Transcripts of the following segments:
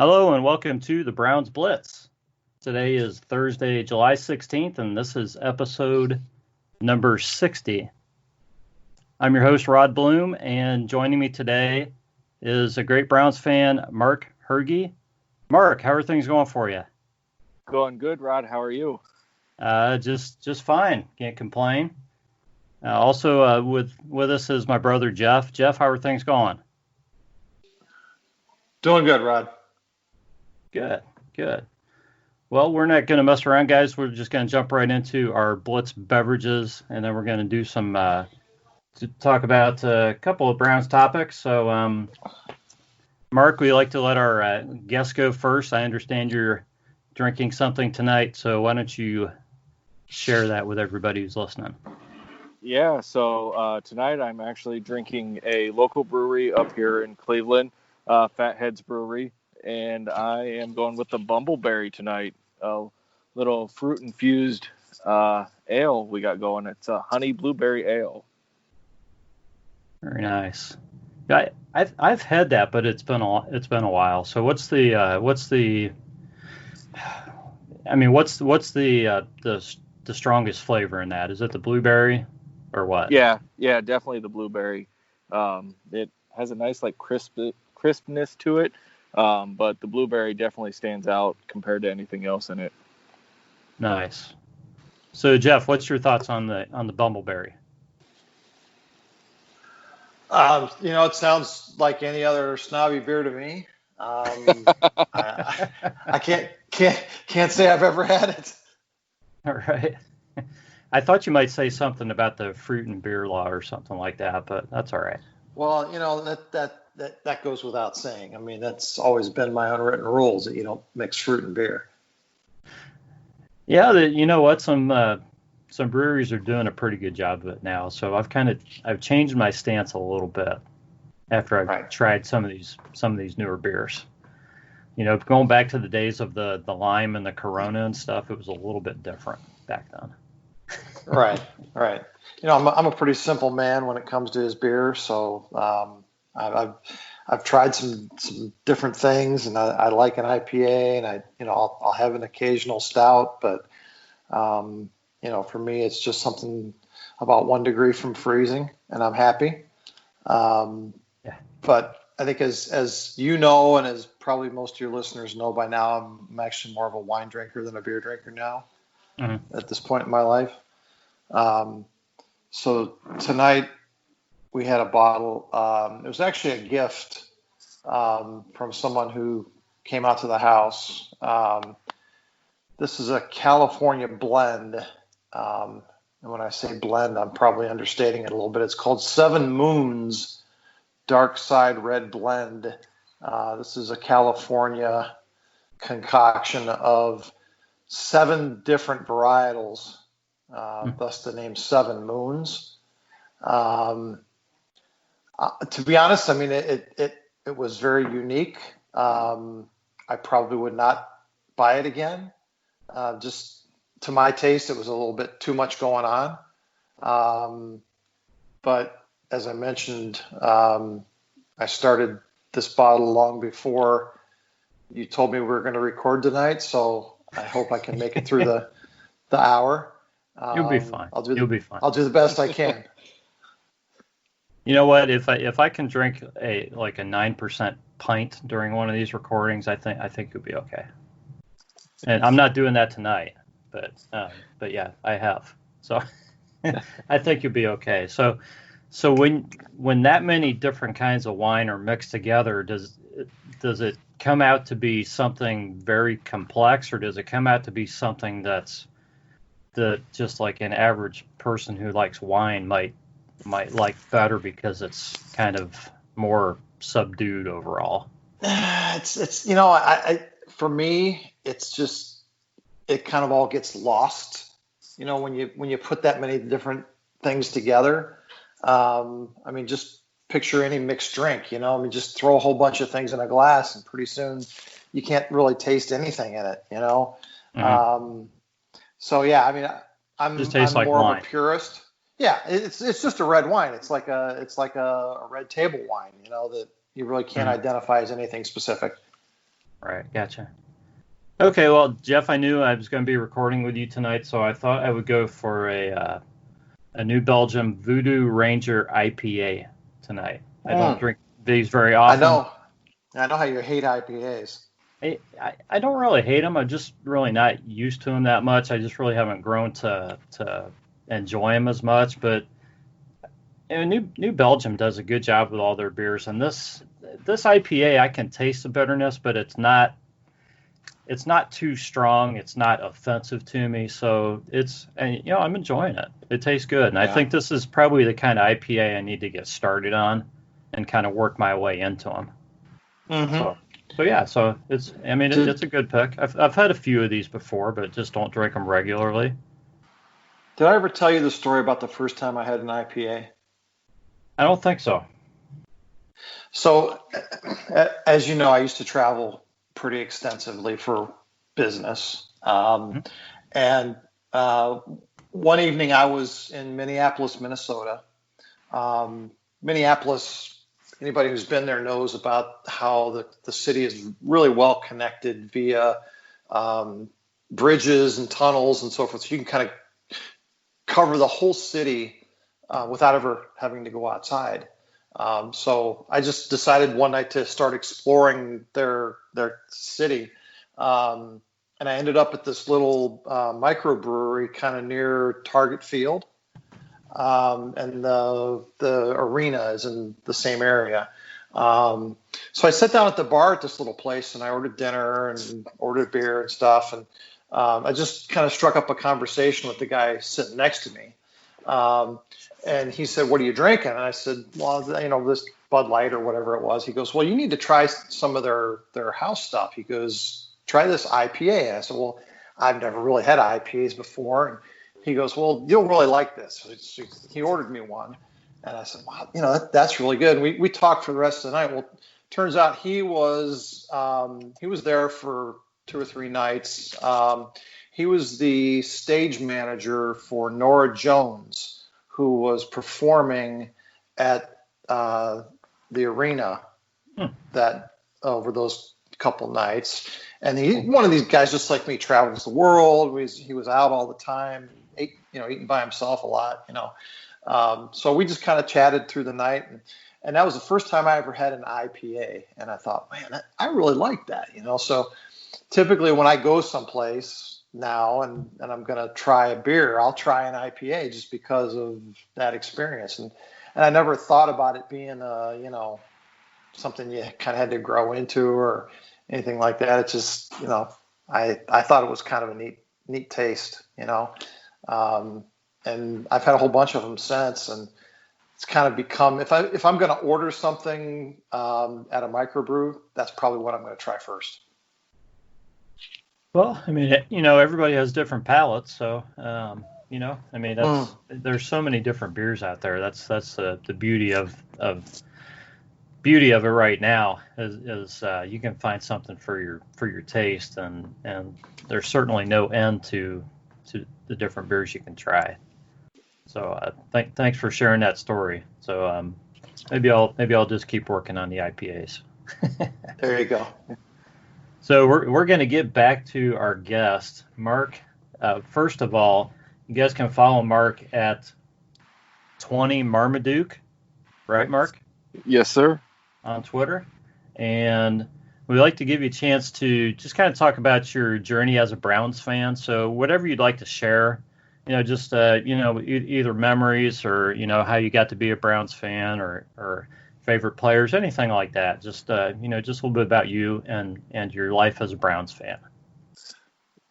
Hello and welcome to the Browns Blitz. Today is Thursday, July 16th, and this is episode number 60. I'm your host, Rod Bloom, and joining me today is a great Browns fan, Mark Herge. Mark, how are things going for you? Going good, Rod. How are you? Just fine. Can't complain. Also with us is my brother, Jeff. Jeff, how are things going? Doing good, Rod. Good. Well, we're not going to mess around, guys. We're just going to jump right into our Blitz beverages, and then we're going to do some to talk about a couple of Browns topics. So, Mark, we like to let our guests go first. I understand you're drinking something tonight, so why don't you share that with everybody who's listening? Yeah, so tonight I'm actually drinking a local brewery up here in Cleveland, Fatheads Brewery. And I am going with the Bumbleberry tonight, a little fruit-infused ale we got going. It's a honey blueberry ale. Very nice. I've had that, but it's been a while. So what's the strongest flavor in that? Is it the blueberry or what? Yeah, definitely the blueberry. It has a nice crispness to it. But the blueberry definitely stands out compared to anything else in it. Nice. So Jeff, what's your thoughts on the Bumbleberry? It sounds like any other snobby beer to me. I can't say I've ever had it. All right. I thought you might say something about the fruit and beer law or something like that, but that's all right. Well, that goes without saying. I mean, that's always been my unwritten rules that you don't mix fruit and beer. Yeah, you know what? Some breweries are doing a pretty good job of it now. So I've changed my stance a little bit after I've tried some of these newer beers. You know, going back to the days of the lime and the Corona and stuff, it was a little bit different back then. Right. You know, I'm a pretty simple man when it comes to his beer, so I've tried some different things, and I like an IPA, and I'll have an occasional stout, but for me it's just something about 1 degree from freezing, and I'm happy. But I think as you know, and as probably most of your listeners know by now, I'm actually more of a wine drinker than a beer drinker now. Mm-hmm. At this point in my life. So tonight we had a bottle. It was actually a gift from someone who came out to the house. This is a California blend. And when I say blend, I'm probably understating it a little bit. It's called 7 Moons Dark Side Red Blend. This is a California concoction of 7 different varietals, thus the name 7 Moons. To be honest, I mean, it was very unique. I probably would not buy it again. Just to my taste, it was a little bit too much going on. But as I mentioned, I started this bottle long before you told me we were going to record tonight, so I hope I can make it through the hour. You'll be fine. You'll be fine. I'll do the best I can. You know what? If I can drink a 9% pint during one of these recordings, I think you'll be okay. And I'm not doing that tonight, but yeah, I have. So I think you'll be okay. So when that many different kinds of wine are mixed together, does it come out to be something very complex, or does it come out to be something that's just like an average person who likes wine might like better because it's kind of more subdued overall? It's I for me, it's just, it kind of all gets lost, when you put that many different things together. I mean, just picture any mixed drink, just throw a whole bunch of things in a glass and pretty soon you can't really taste anything in it, Mm-hmm. So yeah, I mean, I'm like more wine. Of a purist. Yeah, it's just a red wine. It's like a red table wine, that you really can't identify as anything specific. Right. Gotcha. Okay. Well, Jeff, I knew I was going to be recording with you tonight, so I thought I would go for a New Belgium Voodoo Ranger IPA tonight. I don't drink these very I often. know. I know how you hate IPAs. I don't really hate them. I'm just really not used to them that much. I just really haven't grown to enjoy them as much. But New Belgium does a good job with all their beers, and this IPA, I can taste the bitterness, but it's not too strong. It's not offensive to me, so I'm enjoying it. It tastes good, and I think this is probably the kind of IPA I need to get started on and kind of work my way into them. Mm-hmm. So it's a good pick. I've had a few of these before, but just don't drink them regularly. Did I ever tell you the story about the first time I had an IPA? I don't think so. So, as you know, I used to travel pretty extensively for business. And one evening I was in Minneapolis, Minnesota. Minneapolis, anybody who's been there knows about how the city is really well connected via bridges and tunnels and so forth. So you can kind of cover the whole city without ever having to go outside. So I just decided one night to start exploring their city. And I ended up at this little microbrewery kind of near Target Field. And the arena is in the same area. So I sat down at the bar at this little place and I ordered dinner and ordered beer and stuff. And I just kind of struck up a conversation with the guy sitting next to me. And he said, "What are you drinking?" And I said, "Well, this Bud Light or whatever it was." He goes, "Well, you need to try some of their house stuff." He goes, "Try this IPA." And I said, "Well, I've never really had IPAs before." And he goes, "Well, you'll really like this." So he ordered me one. And I said, "Wow, that's really good." And we talked for the rest of the night. Well, turns out he was there for 2 or 3 nights. He was the stage manager for Norah Jones, who was performing at the arena that over those couple nights. And one of these guys, just like me, travels the world. He was out all the time, eating by himself a lot, So we just kind of chatted through the night, and that was the first time I ever had an IPA. And I thought, man, I really like that, So typically when I go someplace now and I'm going to try a beer, I'll try an IPA just because of that experience. And I never thought about it being something you kind of had to grow into or anything like that. It's just, I thought it was kind of a neat taste, and I've had a whole bunch of them since, and it's kind of become, if I'm going to order something at a microbrew, that's probably what I'm going to try first. Well, everybody has different palates, so there's so many different beers out there. That's the beauty of it right now is you can find something for your taste, and there's certainly no end to the different beers you can try. So thanks for sharing that story. So maybe I'll just keep working on the IPAs. There you go. So we're going to get back to our guest, Mark. First of all, you guys can follow Mark at 20 Marmaduke, right, Mark? Yes, sir. On Twitter. And we'd like to give you a chance to just kind of talk about your journey as a Browns fan. So whatever you'd like to share, either memories or, how you got to be a Browns fan or favorite players, anything like that. Just just a little bit about you and your life as a Browns fan.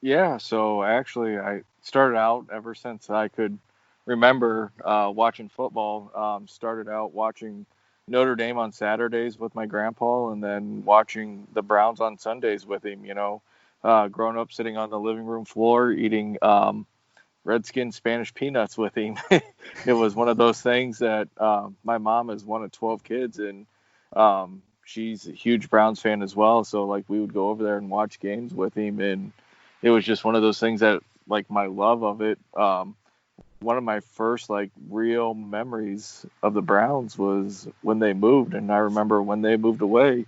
Yeah, so actually I started out ever since I could remember watching football. Started out watching Notre Dame on Saturdays with my grandpa, and then watching the Browns on Sundays with him. Growing up sitting on the living room floor eating Redskin Spanish peanuts with him. It was one of those things that my mom is one of 12 kids, and she's a huge Browns fan as well. So we would go over there and watch games with him, and it was just one of those things that my love of it. One of my first real memories of the Browns was when they moved, and I remember when they moved away,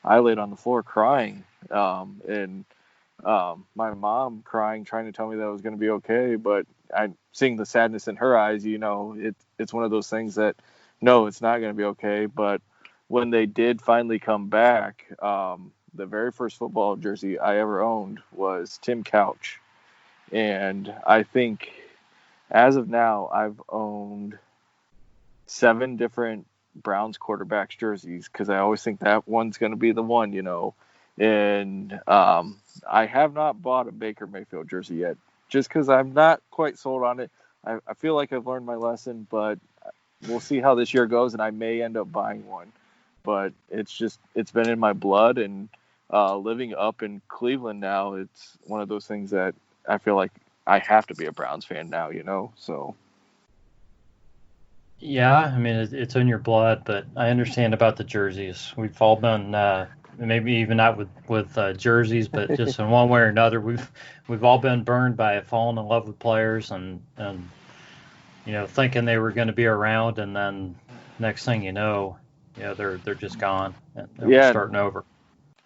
I laid on the floor crying, and my mom crying, trying to tell me that it was going to be okay. But seeing the sadness in her eyes, it's one of those things that, no, it's not going to be okay. But when they did finally come back, the very first football jersey I ever owned was Tim Couch. And I think as of now, I've owned 7 different Browns quarterbacks jerseys, because I always think that one's going to be the one, And I have not bought a Baker Mayfield jersey yet, just because I'm not quite sold on it. I feel like I've learned my lesson, but we'll see how this year goes, and I may end up buying one. But it's been in my blood, and living up in Cleveland now, it's one of those things that I feel like I have to be a Browns fan now, so. Yeah, I mean, it's in your blood, but I understand about the jerseys. We've all been, maybe even not with jerseys, but just in one way or another, we've all been burned by falling in love with players and thinking they were going to be around, and then next thing you know, they're just gone, and we're starting over.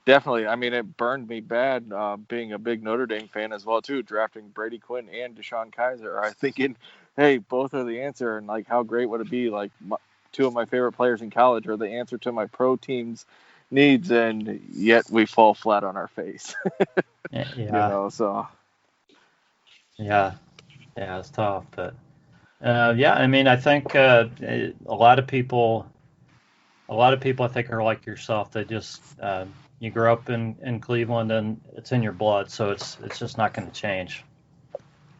Definitely. I mean, it burned me bad being a big Notre Dame fan as well, too, drafting Brady Quinn and Deshaun Kaiser. I thinking, hey, both are the answer, and, like, how great would it be? Like, 2 of my favorite players in college are the answer to my pro team's needs, and yet we fall flat on our face. Yeah. So. Yeah, it's tough, but I mean, I think a lot of people, I think, are like yourself. They just you grow up in Cleveland, and it's in your blood, so it's just not going to change.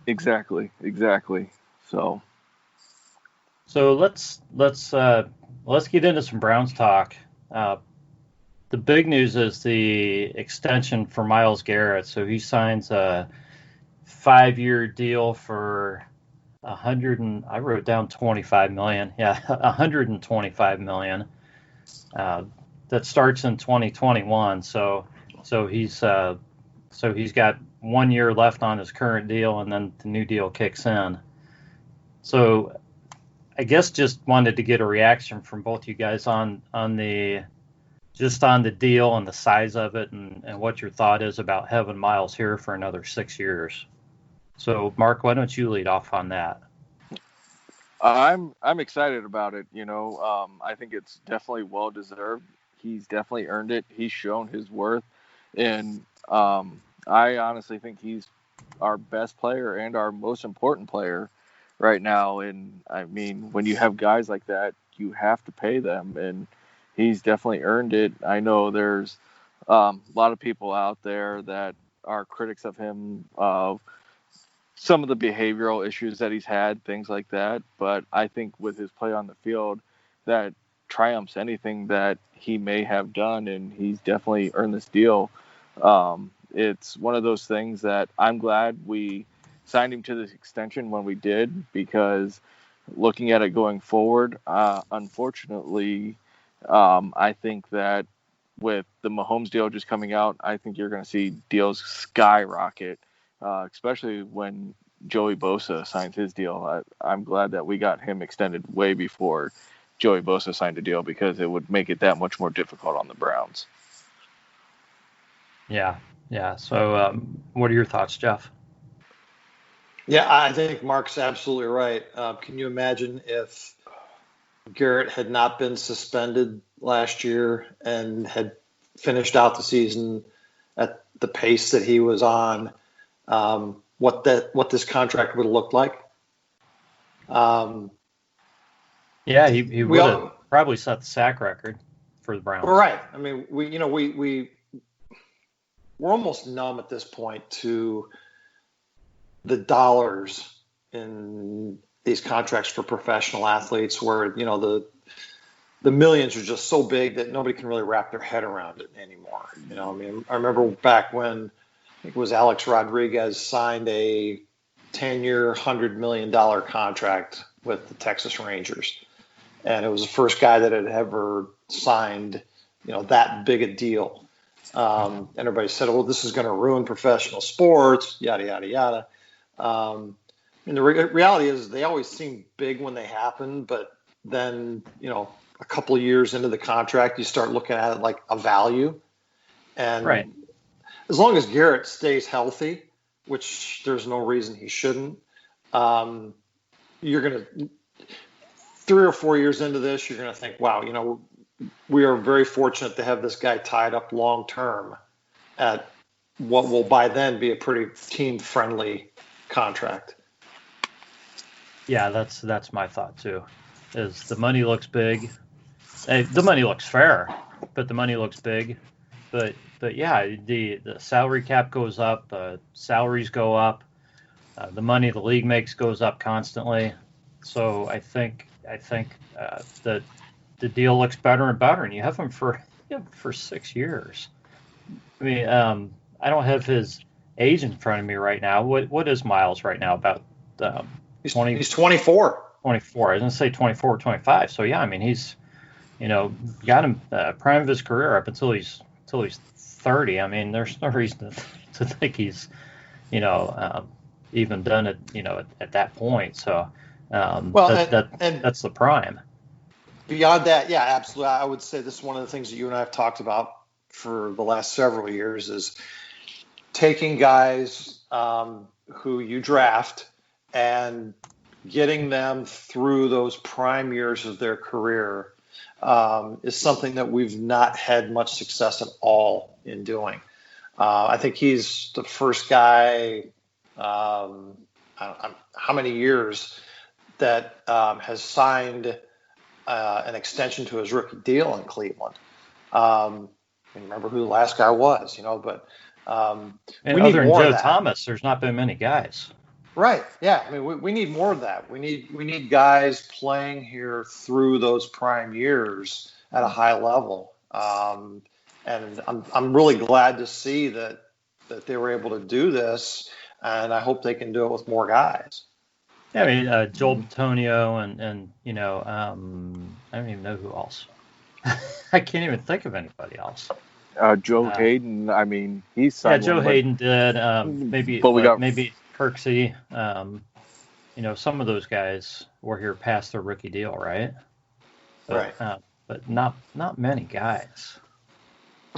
Exactly. So let's get into some Browns talk. The big news is the extension for Myles Garrett. So he signs a 5-year deal for I wrote down 25 million. Yeah, 125 million. That starts in 2021. So he's got 1 year left on his current deal, and then the new deal kicks in. So I guess just wanted to get a reaction from both you guys on the deal and the size of it, and what your thought is about having Myles here for another 6 years. So Mark, why don't you lead off on that? I'm excited about it. I think it's definitely well deserved. He's definitely earned it. He's shown his worth, and I honestly think he's our best player and our most important player right now. And I mean, when you have guys like that, you have to pay them, and he's definitely earned it. I know there's a lot of people out there that are critics of him, of some of the behavioral issues that he's had, things like that. But I think with his play on the field, that triumphs anything that he may have done, and he's definitely earned this deal. It's one of those things that I'm glad we signed him to this extension when we did, because looking at it going forward, unfortunately, I think that with the Mahomes deal just coming out, I think you're going to see deals skyrocket, especially when Joey Bosa signs his deal. I'm glad that we got him extended way before Joey Bosa signed a deal, because it would make it that much more difficult on the Browns. Yeah. So what are your thoughts, Jeff? Yeah, I think Mark's absolutely right. Can you imagine if Garrett had not been suspended last year and had finished out the season at the pace that he was on, what this contract would have looked like? Yeah, he would have probably set the sack record for the Browns. Right. I mean, we're almost numb at this point to the dollars in these contracts for professional athletes, where the millions are just so big that nobody can really wrap their head around it anymore. I mean, I remember back when I think it was Alex Rodriguez signed a 10-year, $100 million contract with the Texas Rangers, and it was the first guy that had ever signed that big a deal. And everybody said, well, this is going to ruin professional sports, yada, yada, yada. And the reality is they always seem big when they happen, but then, a couple of years into the contract, you start looking at it like a value, And Right. as long as Garrett stays healthy, which there's no reason he shouldn't, you're going to 3 or 4 years into this, you're going to think, wow, we are very fortunate to have this guy tied up long term at what will by then be a pretty team friendly contract. Yeah, that's my thought too. Is the money looks big. The money looks fair, but the money looks big. But yeah, the salary cap goes up, the salaries go up, the money the league makes goes up constantly. So I think that the deal looks better and better, and you have him for 6 years. I mean, I don't have his age in front of me right now. What is Myles right now? About 20? He's 24. 24. I was going to say 24 or 25. So yeah, I mean he's got him prime of his career up until he's 30. I mean, there's no reason to think he's even done it at that point. So that's the prime. Beyond that, yeah, absolutely. I would say this is one of the things that you and I have talked about for the last several years is taking guys who you draft and getting them through those prime years of their career is something that we've not had much success at all in doing. I think he's the first guy, how many years, that has signed an extension to his rookie deal in Cleveland. I remember who the last guy was, but and we need other than more Joe of that. Thomas, there's not been many guys. Right. Yeah. I mean, we need more of that. We need guys playing here through those prime years at a high level. And I'm really glad to see that they were able to do this, and I hope they can do it with more guys. Yeah, I mean, Joel Bitonio and I don't even know who else. I can't even think of anybody else. Joe Hayden, I mean, he's signed. Yeah, Joe Hayden did. Maybe Kirksey. Some of those guys were here past their rookie deal, right? Right. But not many guys.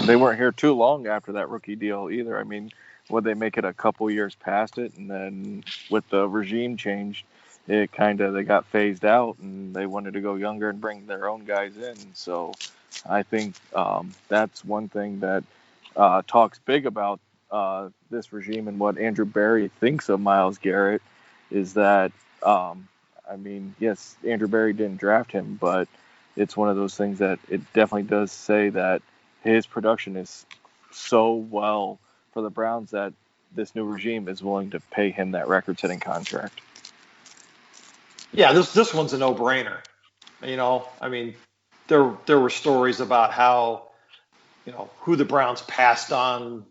They weren't here too long after that rookie deal either. I mean, would they make it a couple years past it, and then with the regime change, they got phased out, and they wanted to go younger and bring their own guys in. So I think that's one thing that talks big about this regime and what Andrew Berry thinks of Myles Garrett is that, yes, Andrew Berry didn't draft him, but it's one of those things that it definitely does say that his production is so well for the Browns that this new regime is willing to pay him that record-setting contract. Yeah, this one's a no-brainer. I mean, there were stories about how, who the Browns passed on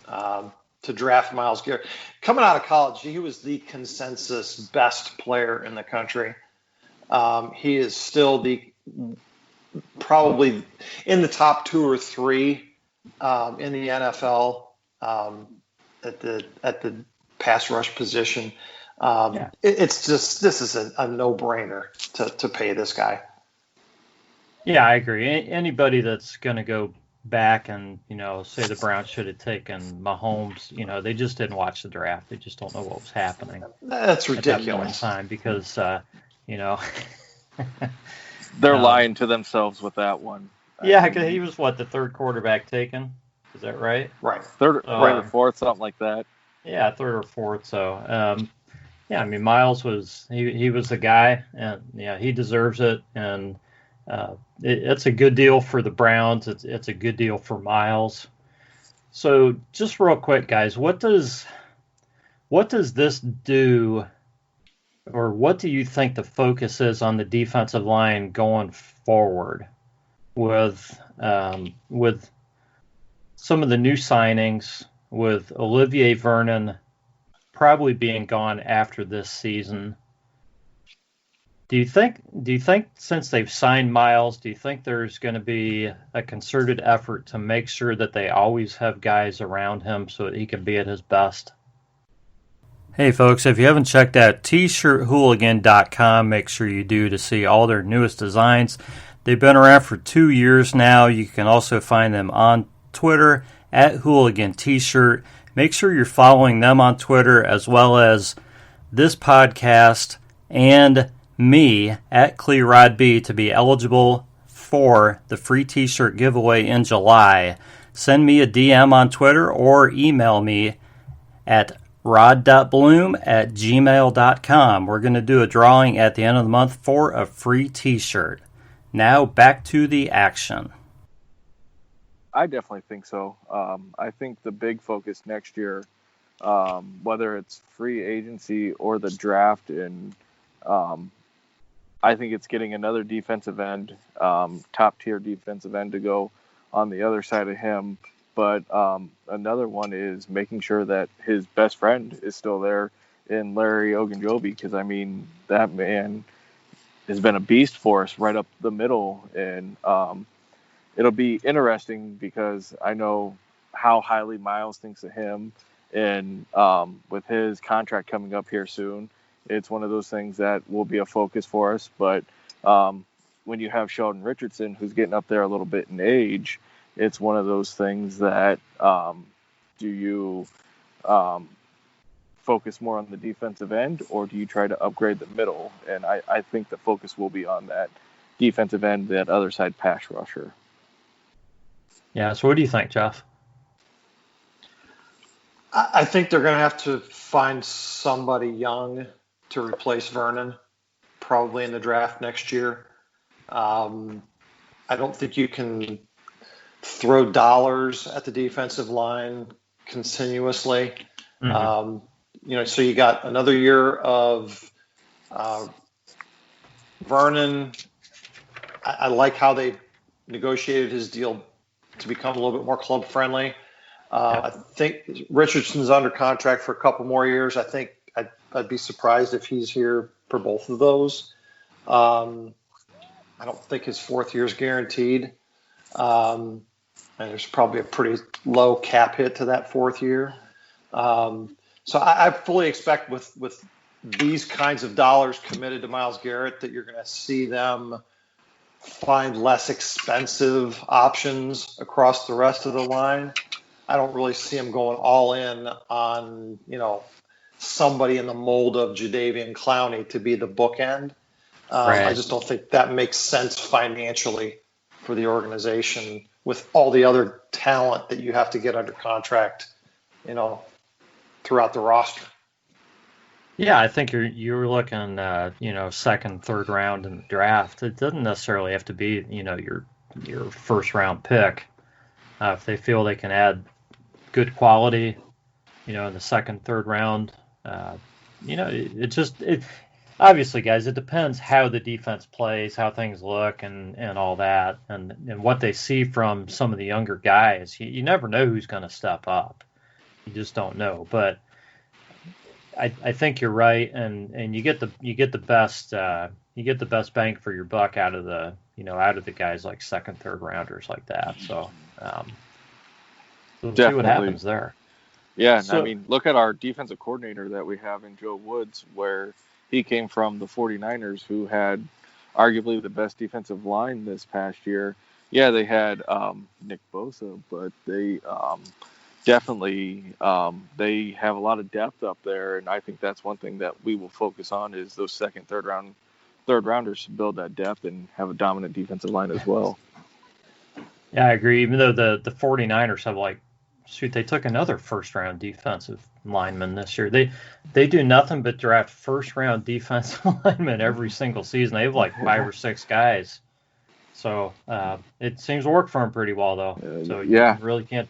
to draft Myles Garrett. Coming out of college, he was the consensus best player in the country. He is still probably in the top 2 or 3 in the NFL at the pass rush position. It's just, this is a no-brainer to pay this guy. Yeah, I agree. Anybody that's going to go back and say the Browns should have taken Mahomes, they just didn't watch the draft. They just don't know what was happening. That's ridiculous. At that point in time because they're lying to themselves with that one. Yeah, because he was the third quarterback taken. Is that right? Right. Third or fourth, something like that. Yeah, third or fourth. So, I mean, Myles was he was the guy, and he deserves it, and it's a good deal for the Browns. It's a good deal for Myles. So, just real quick, guys, what does this do, or what do you think the focus is on the defensive line going forward with some of the new signings, with Olivier Vernon probably being gone after this season? Do you think since they've signed Myles, do you think there's going to be a concerted effort to make sure that they always have guys around him so that he can be at his best? Hey folks, if you haven't checked out tshirthooligan.com, make sure you do to see all their newest designs. They've been around for 2 years now. You can also find them on Twitter at Hooligan T-shirt. Make sure you're following them on Twitter as well as this podcast and me at ClearRodB to be eligible for the free T-shirt giveaway in July. Send me a DM on Twitter or email me at rod.bloom@gmail.com. We're going to do a drawing at the end of the month for a free T-shirt. Now back to the action. I definitely think so. I think the big focus next year, whether it's free agency or the draft, and I think it's getting another defensive end, top tier defensive end to go on the other side of him. But another one is making sure that his best friend is still there in Larry Ogunjobi, because, I mean, that man has been a beast for us right up the middle. And it'll be interesting because I know how highly Myles thinks of him. And with his contract coming up here soon, it's one of those things that will be a focus for us. But when you have Sheldon Richardson, who's getting up there a little bit in age, it's one of those things that do you focus more on the defensive end, or do you try to upgrade the middle? And I think the focus will be on that defensive end, that other side pass rusher. Yeah, so what do you think, Jeff? I think they're going to have to find somebody young to replace Vernon, probably in the draft next year. I don't think you can throw dollars at the defensive line continuously. Mm-hmm. So you got another year of Vernon. I like how they negotiated his deal to become a little bit more club friendly. I think Richardson's under contract for a couple more years. I think I'd be surprised if he's here for both of those. I don't think his fourth year is guaranteed. And there's probably a pretty low cap hit to that fourth year. So I fully expect with these kinds of dollars committed to Myles Garrett that you're going to see them find less expensive options across the rest of the line. I don't really see him going all in on, somebody in the mold of Jadeveon Clowney to be the bookend. Right. I just don't think that makes sense financially for the organization with all the other talent that you have to get under contract, throughout the roster. Yeah, I think you're looking, second, third round in the draft. It doesn't necessarily have to be, your first round pick. If they feel they can add good quality, in the second, third round, obviously, guys, it depends how the defense plays, how things look, and all that, and what they see from some of the younger guys. You never know who's going to step up. You just don't know. But I think you're right, and you get the best bang for your buck out of the guys like second, third rounders like that. So we'll see what happens there. Yeah, so, I mean, look at our defensive coordinator that we have in Joe Woods, where he came from the 49ers, who had arguably the best defensive line this past year. Yeah, they had Nick Bosa, but they definitely they have a lot of depth up there, and I think that's one thing that we will focus on is those second, third rounders to build that depth and have a dominant defensive line as well. Yeah, I agree. Even though the 49ers have they took another first-round defensive lineman this year. They do nothing but draft first-round defensive linemen every single season. They have 5 or 6 guys. So it seems to work for them pretty well, though. So you really can't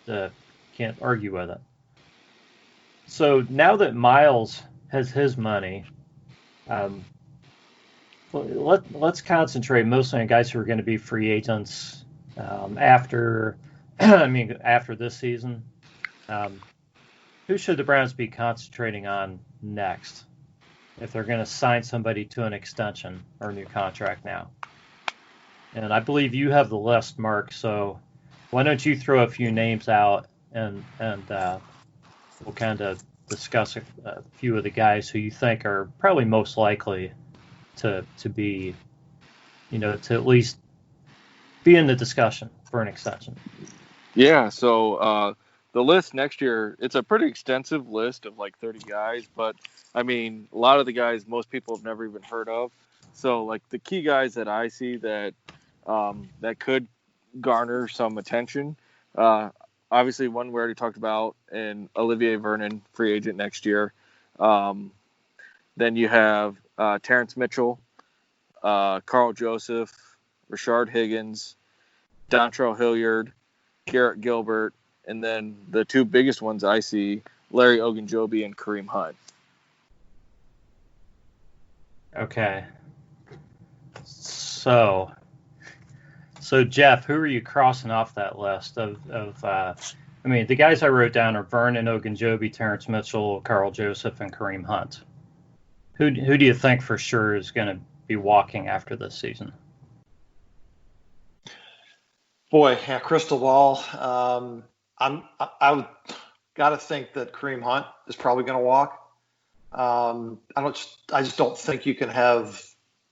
argue with it. So now that Myles has his money, let's concentrate mostly on guys who are going to be free agents after this season. Who should the Browns be concentrating on next if they're going to sign somebody to an extension or a new contract now? And I believe you have the list, Mark, so why don't you throw a few names out and we'll kind of discuss a few of the guys who you think are probably most likely to be, to at least be in the discussion for an extension. Yeah, so the list next year, it's a pretty extensive list of like 30 guys, but I mean, a lot of the guys most people have never even heard of. So like the key guys that I see that that could garner some attention, obviously one we already talked about, and Olivier Vernon, free agent next year. Then you have Terrence Mitchell, Carl Joseph, Rashard Higgins, Dontrell Hilliard, Garrett Gilbert, and then the two biggest ones I see, Larry Ogunjobi and Kareem Hunt. Okay. So Jeff, who are you crossing off that list of I mean, the guys I wrote down are Vernon, Ogunjobi, Terrence Mitchell, Carl Joseph, and Kareem Hunt. Who do you think for sure is going to be walking after this season? Boy, yeah, crystal ball. I would got to think that Kareem Hunt is probably going to walk. I just don't think you can have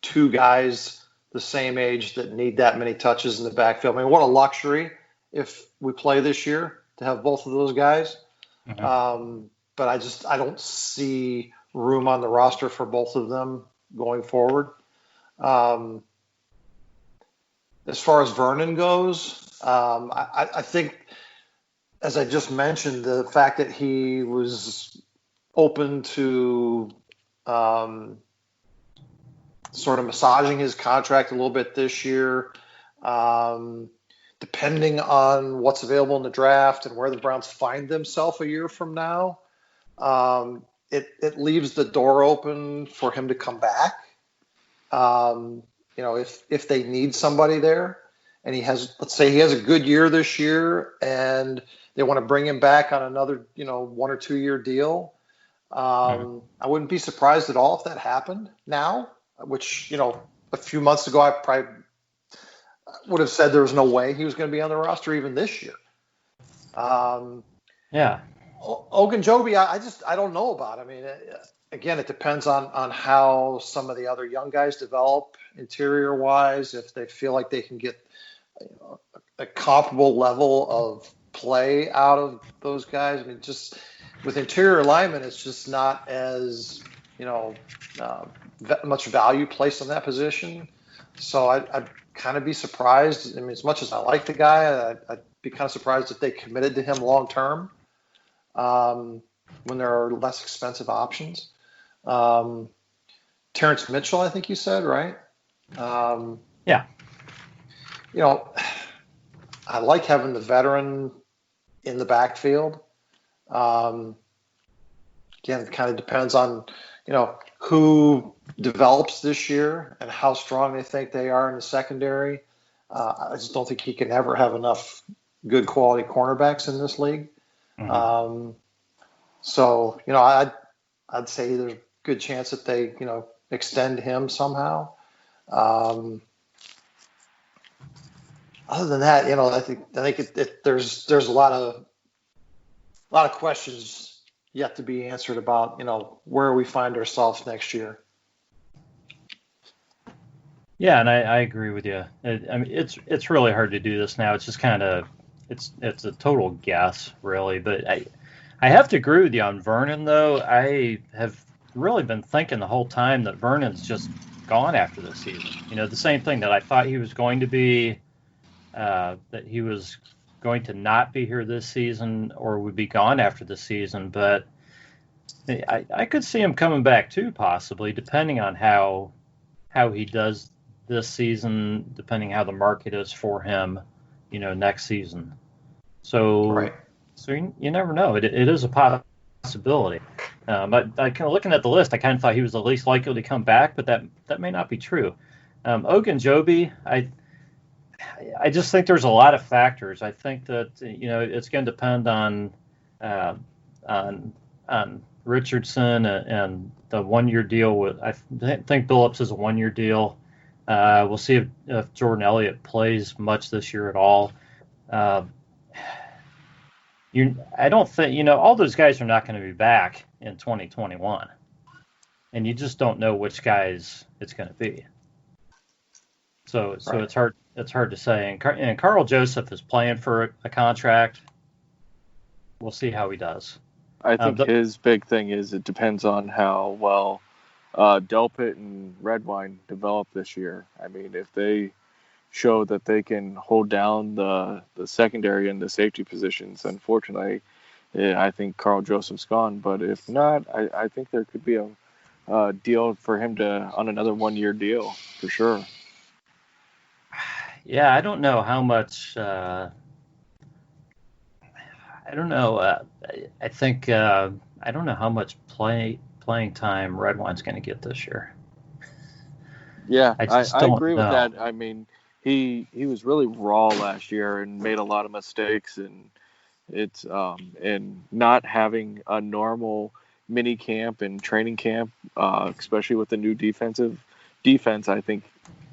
two guys the same age that need that many touches in the backfield. I mean, what a luxury if we play this year to have both of those guys. Mm-hmm. But I don't see room on the roster for both of them going forward. As far as Vernon goes, I think, as I just mentioned, the fact that he was open to sort of massaging his contract a little bit this year, depending on what's available in the draft and where the Browns find themselves a year from now, it leaves the door open for him to come back. If they need somebody there, and let's say he has a good year this year, and they want to bring him back on another, 1 or 2 year deal. I wouldn't be surprised at all if that happened now, which, a few months ago, I probably would have said there was no way he was going to be on the roster even this year. Yeah. Ogunjobi, I don't know about. I mean, again, it depends on how some of the other young guys develop interior wise, if they feel like they can get a comparable level of play out of those guys. I mean, just with interior alignment, it's just not as, much value placed on that position. So I'd kind of be surprised. I mean, as much as I like the guy, I'd be kind of surprised if they committed to him long term when there are less expensive options. Terrence Mitchell, I think you said, right? Yeah. I like having the veteran in the backfield. Again, it kind of depends on, who develops this year and how strong they think they are in the secondary. I just don't think he can ever have enough good quality cornerbacks in this league. Mm-hmm. So, I'd say there's a good chance that they, extend him somehow. Other than that, I think there's a lot of questions yet to be answered about, where we find ourselves next year. Yeah, and I agree with you. I mean, it's really hard to do this now. It's just kind of it's a total guess, really. But I have to agree with you on Vernon, though. I have really been thinking the whole time that Vernon's just gone after this season. The same thing that I thought he was going to be, that he was going to not be here this season or would be gone after the season. But I could see him coming back too, possibly, depending on how he does this season, depending how the market is for him, next season. So, right. So you never know. It is a possibility. But I kind of looking at the list, I kind of thought he was the least likely to come back, but that may not be true. Ogunjobi, I just think there's a lot of factors. I think that it's going to depend on Richardson and the 1 year deal with. I think Billups is a 1 year deal. We'll see if Jordan Elliott plays much this year at all. I don't think all those guys are not going to be back in 2021, and you just don't know which guys it's going to be. So right. It's hard. It's hard to say. And Carl Joseph is playing for a contract, we'll see how he does. I think his big thing is it depends on how well Delpit and Redwine develop this year. I mean, if they show that they can hold down the secondary and the safety positions, unfortunately, I think Carl Joseph's gone. But if not, I think there could be a deal for him on another 1-year deal for sure. Yeah, I don't know how much. I don't know. I think I don't know how much playing time Redwine's going to get this year. Yeah, I agree with that. I mean, he was really raw last year and made a lot of mistakes, and it's and not having a normal mini camp and training camp, especially with the new defense. I think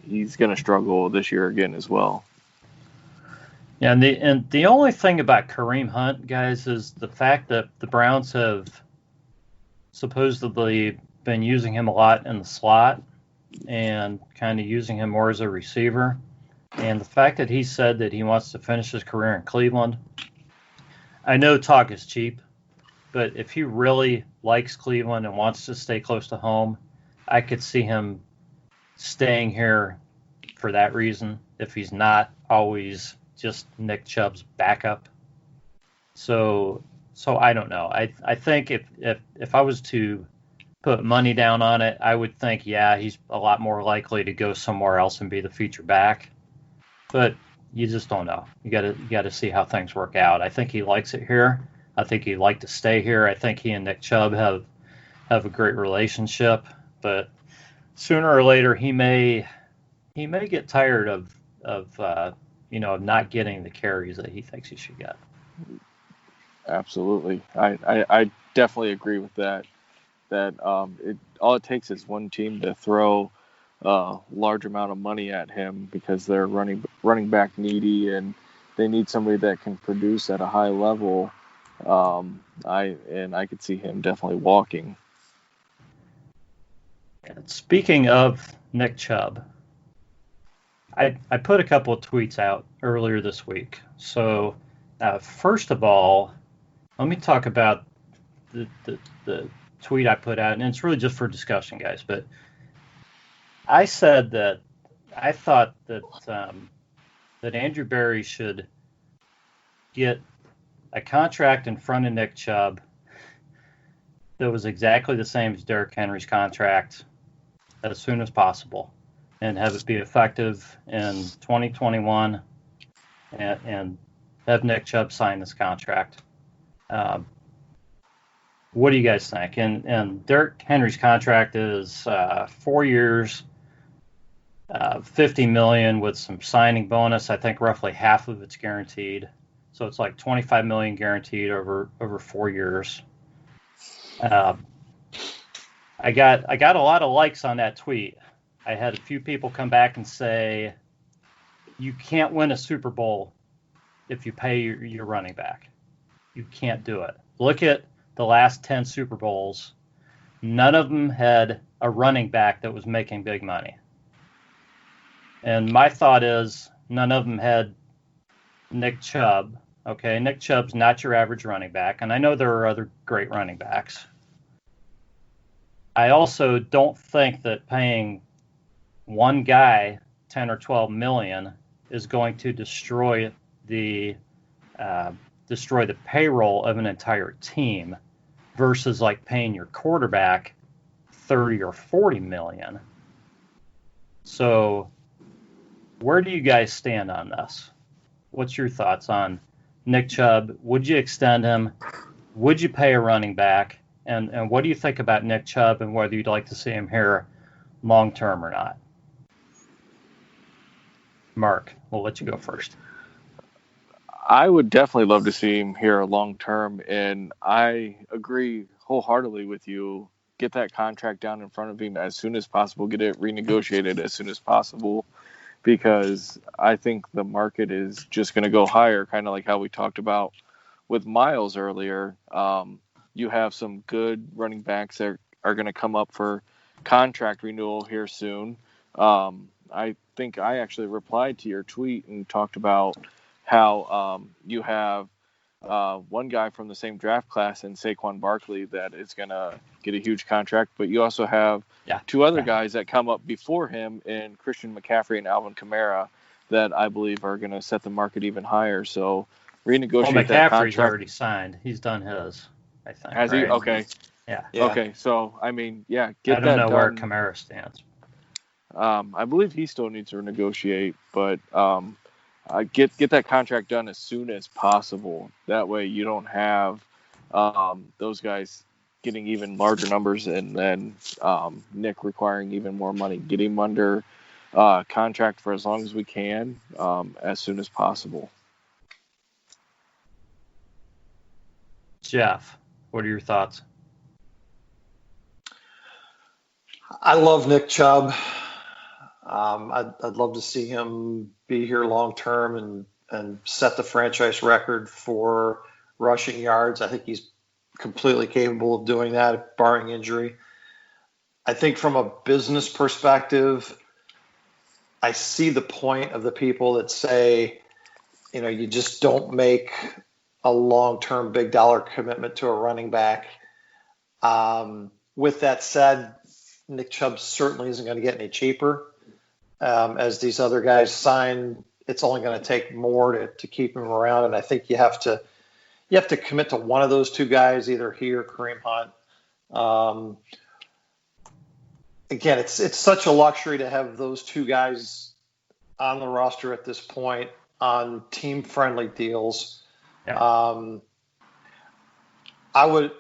he's going to struggle this year again as well. Yeah, and the only thing about Kareem Hunt, guys, is the fact that the Browns have supposedly been using him a lot in the slot and kind of using him more as a receiver. And the fact that he said that he wants to finish his career in Cleveland, I know talk is cheap, but if he really likes Cleveland and wants to stay close to home, I could see him staying here for that reason if he's not always just Nick Chubb's backup. So I don't know. I think if I was to put money down on it, I would think, yeah, he's a lot more likely to go somewhere else and be the feature back. But you just don't know. You got to see how things work out. I think he likes it here. I think he'd like to stay here. I think he and Nick Chubb have a great relationship. But sooner or later, he may get tired of not getting the carries that he thinks he should get. Absolutely, I definitely agree with that. That all it takes is one team to throw a large amount of money at him because they're running back needy and they need somebody that can produce at a high level. I could see him definitely walking. Speaking of Nick Chubb, I put a couple of tweets out earlier this week. So first of all, let me talk about the tweet I put out, and it's really just for discussion, guys. But I said that I thought that that Andrew Berry should get a contract in front of Nick Chubb that was exactly the same as Derrick Henry's contract as soon as possible, and have it be effective in 2021, and have Nick Chubb sign this contract. What do you guys think? And Derrick Henry's contract is 4 years, $50 million with some signing bonus. I think roughly half of it's guaranteed, so it's like $25 million guaranteed over 4 years. I got a lot of likes on that tweet. I had a few people come back and say, you can't win a Super Bowl if you pay your running back. You can't do it. Look at the last 10 Super Bowls. None of them had a running back that was making big money. And my thought is none of them had Nick Chubb. Okay, Nick Chubb's not your average running back, and I know there are other great running backs. I also don't think that paying one guy 10 or 12 million is going to destroy the payroll of an entire team versus like paying your quarterback 30 or 40 million. So where do you guys stand on this? What's your thoughts on Nick Chubb? Would you extend him? Would you pay a running back? And what do you think about Nick Chubb and whether you'd like to see him here long term or not? Mark, we'll let you go first. I would definitely love to see him here long term, and I agree wholeheartedly with you. Get that contract down in front of him as soon as possible. Get it renegotiated as soon as possible, because I think the market is just going to go higher, kind of like how we talked about with Myles earlier. You have some good running backs that are going to come up for contract renewal here soon. I think I actually replied to your tweet and talked about how you have one guy from the same draft class in Saquon Barkley that is going to get a huge contract, but you also have two other guys that come up before him in Christian McCaffrey and Alvin Kamara that I believe are going to set the market even higher. So renegotiate that contract. McCaffrey's already signed. He's done his, I think. Has he? Okay. Yeah. Okay. So, I mean, get that done. I don't know where Kamara stands. I believe he still needs to renegotiate, but get that contract done as soon as possible. That way you don't have those guys getting even larger numbers and then Nick requiring even more money. Get him under contract for as long as we can, as soon as possible. Jeff, what are your thoughts? I love Nick Chubb. I'd love to see him be here long term and set the franchise record for rushing yards. I think he's completely capable of doing that, barring injury. I think from a business perspective, I see the point of the people that say, you just don't make a long-term big dollar commitment to a running back. With that said, Nick Chubb certainly isn't going to get any cheaper. As these other guys sign, it's only going to take more to keep him around. And I think you have to commit to one of those two guys, either he or Kareem Hunt. Again, it's such a luxury to have those two guys on the roster at this point on team-friendly deals. Yeah. I would,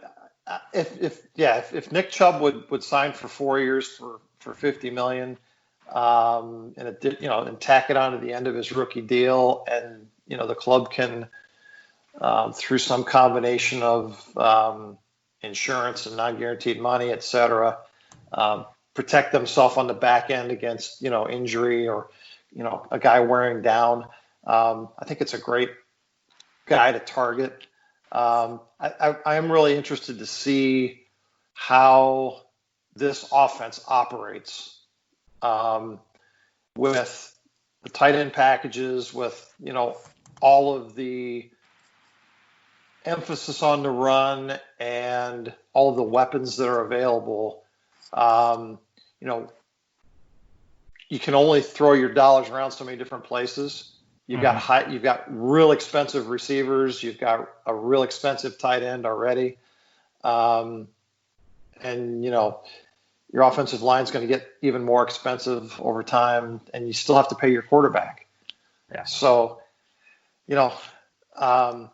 if Nick Chubb would sign for 4 years for $50 million, and tack it on to the end of his rookie deal, and the club can, through some combination of insurance and non-guaranteed money, et cetera, protect themselves on the back end against injury or a guy wearing down. I think it's a great guy to target. I am really interested to see how this offense operates. With the tight end packages, with all of the emphasis on the run and all of the weapons that are available, you can only throw your dollars around so many different places. You've got real expensive receivers. You've got a real expensive tight end already, and your offensive line is going to get even more expensive over time, and you still have to pay your quarterback. Yeah. So, I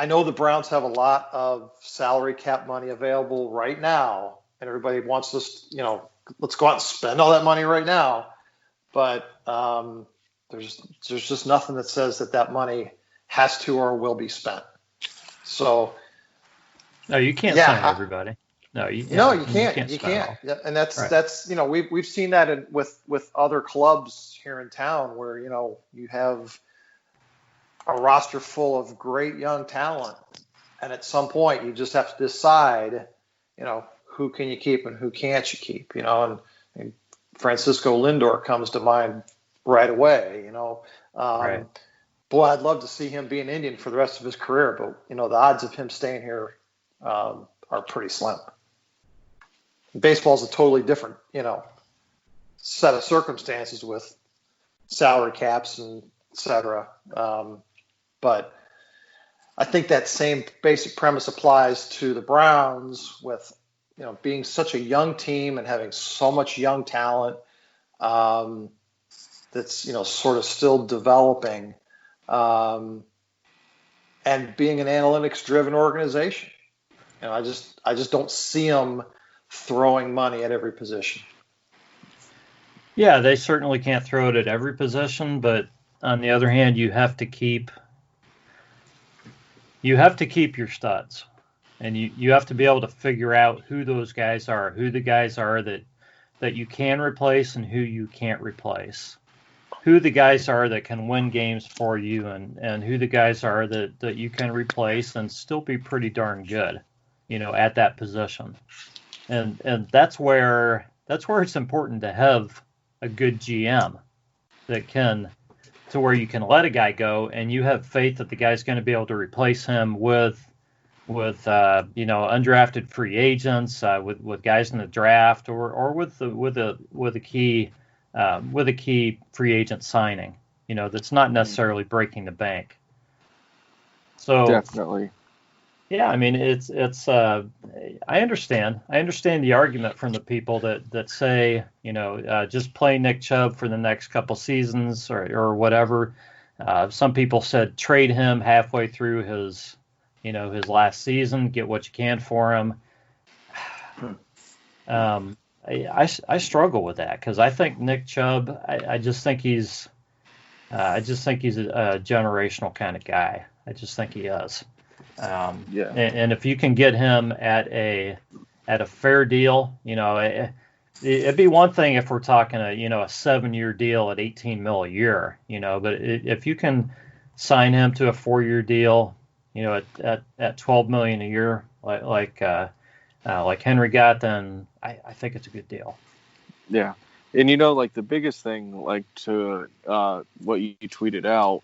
know the Browns have a lot of salary cap money available right now, and everybody wants this, let's go out and spend all that money right now. But there's just nothing that says that money has to or will be spent. So. No, you can't sign everybody. No, you can't. You can't. And that's we've seen that with other clubs here in town where you have a roster full of great young talent, and at some point you just have to decide who can you keep and who can't you keep. And Francisco Lindor comes to mind right away. Right. Boy, I'd love to see him be an Indian for the rest of his career, but the odds of him staying here are pretty slim. Baseball is a totally different, set of circumstances with salary caps and et cetera. But I think that same basic premise applies to the Browns with, being such a young team and having so much young talent that's, sort of still developing, and being an analytics-driven organization. I just don't see them throwing money at every position. Yeah, they certainly can't throw it at every position, but on the other hand, you have to keep your studs, and you have to be able to figure out who those guys are, who the guys are that you can replace and who you can't replace, who the guys are that can win games for you, and who the guys are that you can replace and still be pretty darn good, at that position. And that's where it's important to have a good GM that can to where you can let a guy go and you have faith that the guy's going to be able to replace him with undrafted free agents, with guys in the draft, or with a key free agent signing, that's not necessarily breaking the bank. So definitely. Yeah, I mean, it's I understand the argument from the people that say, just play Nick Chubb for the next couple seasons or whatever. Some people said trade him halfway through his last season, get what you can for him. I struggle with that because I think Nick Chubb, I just think he's a generational kind of guy. I just think he is. And if you can get him at a fair deal, it'd be one thing if we're talking a 7-year deal at $18 million a year, but if you can sign him to a 4-year deal, at $12 million a year, like Henry got, then I think it's a good deal. Yeah. And the biggest thing, to what you tweeted out,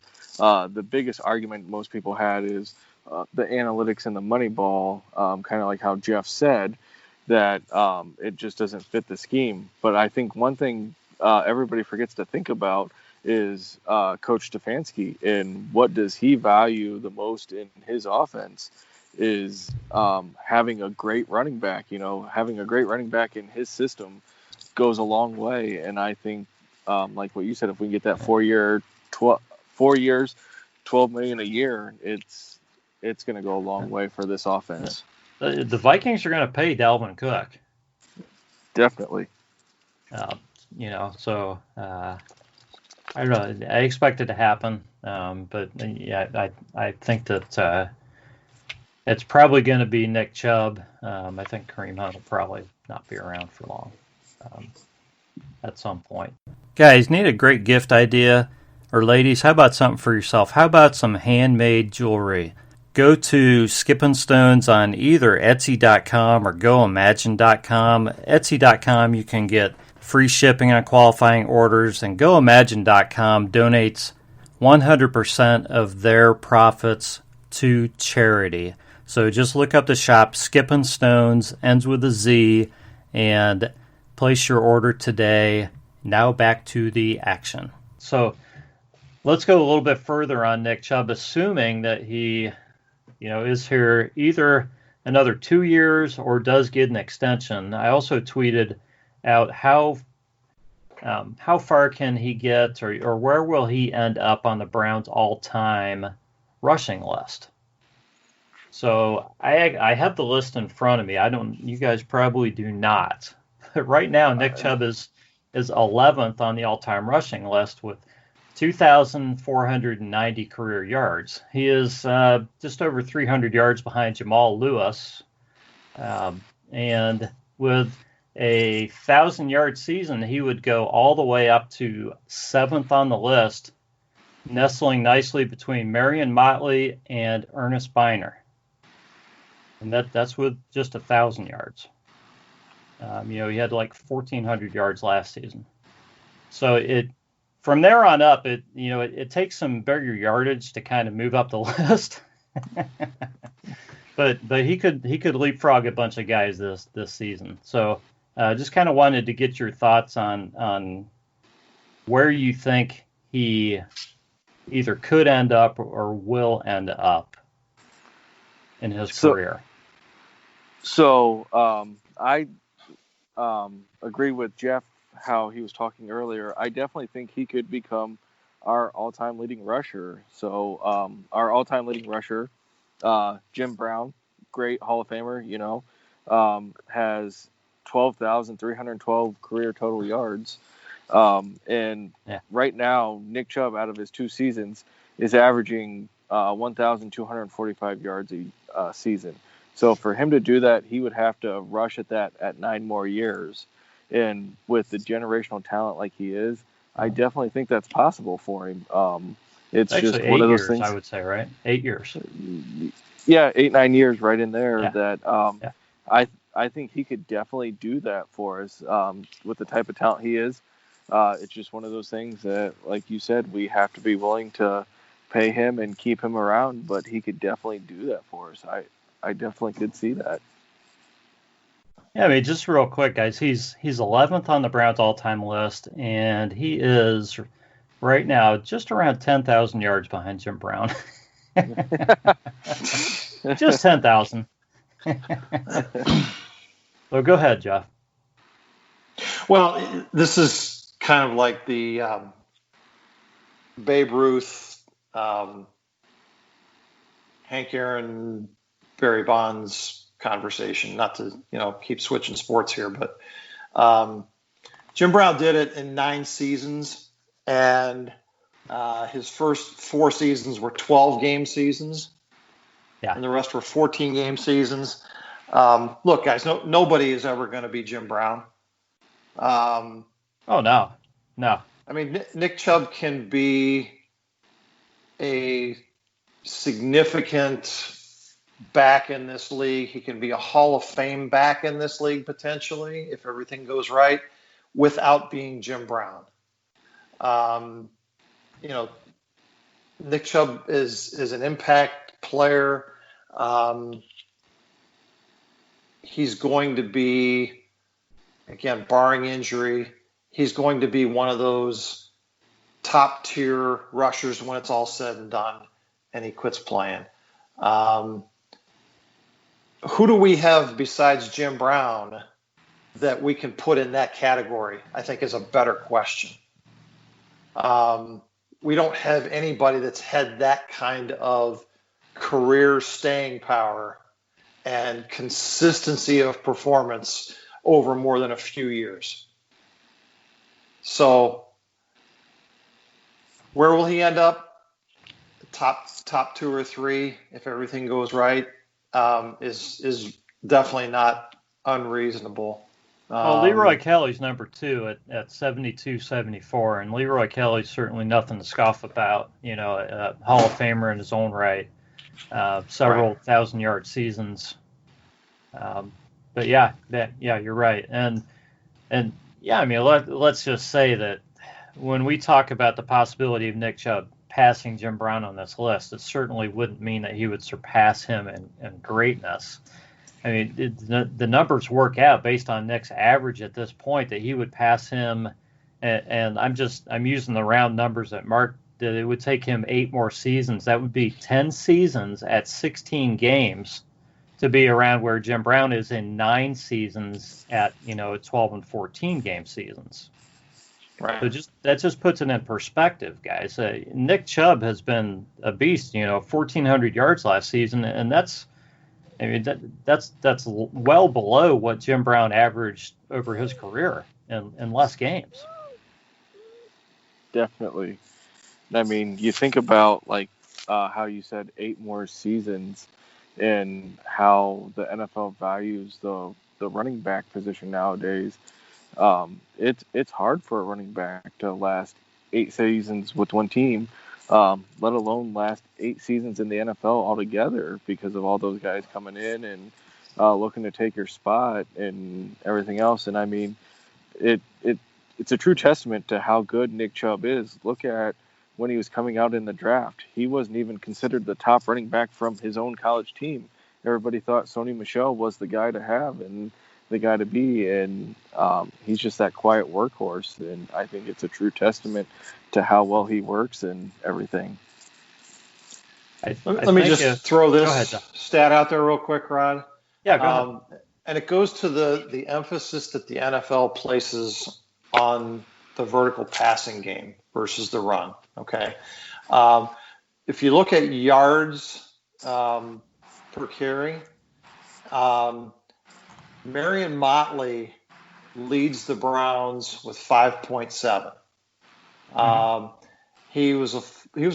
the biggest argument most people had is the analytics and the money ball, kind of like how Jeff said, that it just doesn't fit the scheme. But I think one thing everybody forgets to think about is Coach Stefanski, and what does he value the most in his offense is having a great running back. Having a great running back in his system goes a long way. And I think, like what you said, if we can get that 4 years, $12 million a year, it's going to go a long way for this offense. The Vikings are going to pay Dalvin Cook. Definitely. So I don't know. I expect it to happen, but yeah, I think that it's probably going to be Nick Chubb. I think Kareem Hunt will probably not be around for long. At some point. Guys, need a great gift idea? Or ladies, how about something for yourself? How about some handmade jewelry? Go to Skippin' Stones on either Etsy.com or GoImagine.com. Etsy.com, you can get free shipping on qualifying orders, and GoImagine.com donates 100% of their profits to charity. So just look up the shop, Skippin' Stones, ends with a Z, and place your order today. Now back to the action. So let's go a little bit further on Nick Chubb, assuming that he, is here either another 2 years or does get an extension. I also tweeted out how far can he get, or where will he end up on the Browns' all-time rushing list. So I have the list in front of me. You guys probably do not. Right now, Nick Chubb is 11th on the all-time rushing list with 2,490 career yards. He is just over 300 yards behind Jamal Lewis. And with a 1,000-yard season, he would go all the way up to 7th on the list, nestling nicely between Marion Motley and Ernest Biner. And that's with just 1,000 yards. He had like 1,400 yards last season. So from there on up, it takes some bigger yardage to kind of move up the list. but he could leapfrog a bunch of guys this season. So just kind of wanted to get your thoughts on where you think he either could end up or will end up in his career. So I agree with Jeff how he was talking earlier. I definitely think he could become our all-time leading rusher. So our all-time leading rusher, Jim Brown, great Hall of Famer, has 12,312 career total yards. Right now, Nick Chubb, out of his 2 seasons, is averaging 1,245 yards a season. So for him to do that, he would have to rush at that at 9 more years. And with the generational talent like he is, I definitely think that's possible for him. It's actually just one of those 8 years, things. I would say, right? 8 years. Yeah, 8-9 years right in there. Yeah. That I think he could definitely do that for us with the type of talent he is. It's just one of those things that, like you said, we have to be willing to pay him and keep him around, but he could definitely do that for us. I definitely could see that. Yeah, I mean, just real quick, guys, he's 11th on the Browns all-time list, and he is right now just around 10,000 yards behind Jim Brown. Just 10,000. So go ahead, Jeff. Well, this is kind of like the Babe Ruth, Hank Aaron, Barry Bonds conversation. Not to keep switching sports here, but Jim Brown did it in 9 seasons, and his first 4 seasons were 12-game seasons. Yeah. And the rest were 14-game seasons. Look, guys, nobody is ever going to be Jim Brown. Oh, no. I mean, Nick Chubb can be a significant back in this league. He can be a Hall of Fame back in this league, potentially, if everything goes right, without being Jim Brown. Nick Chubb is an impact player. He's going to be, again, barring injury, he's going to be one of those top tier rushers when it's all said and done and he quits playing. Who do we have besides Jim Brown that we can put in that category, I think, is a better question. We don't have anybody that's had that kind of career staying power and consistency of performance over more than a few years. So where will he end up? Top 2 or 3, if everything goes right, is definitely not unreasonable. Well, Leroy Kelly's number 2 at 72-74, and Leroy Kelly's certainly nothing to scoff about. A Hall of Famer in his own right, several 1,000-yard seasons. But yeah, you're right, and yeah, I mean, let's just say that when we talk about the possibility of Nick Chubb passing Jim Brown on this list, it certainly wouldn't mean that he would surpass him in greatness. I mean, the numbers work out based on Nick's average at this point that he would pass him, and I'm using the round numbers that Mark did. It would take him 8 more seasons. That would be 10 seasons at 16 games to be around where Jim Brown is in 9 seasons at 12 and 14 game seasons. Right. So that just puts it in perspective, guys. Nick Chubb has been a beast. 1,400 yards last season, and that's well below what Jim Brown averaged over his career in less games. Definitely. I mean, you think about how you said 8 more seasons and how the NFL values the running back position nowadays. It's hard for a running back to last 8 seasons with one team, let alone last 8 seasons in the NFL altogether, because of all those guys coming in and looking to take your spot and everything else. And I mean, it's a true testament to how good Nick Chubb is. Look at when he was coming out in the draft. He wasn't even considered the top running back from his own college team. Everybody thought Sony Michel was the guy to have and the guy to be, and he's just that quiet workhorse, and I think it's a true testament to how well he works and everything. Let me just throw this stat out there real quick, Rod. Yeah, go ahead. And it goes to the emphasis that the NFL places on the vertical passing game versus the run. Okay, if you look at yards per carry, Marion Motley leads the Browns with 5.7. He was a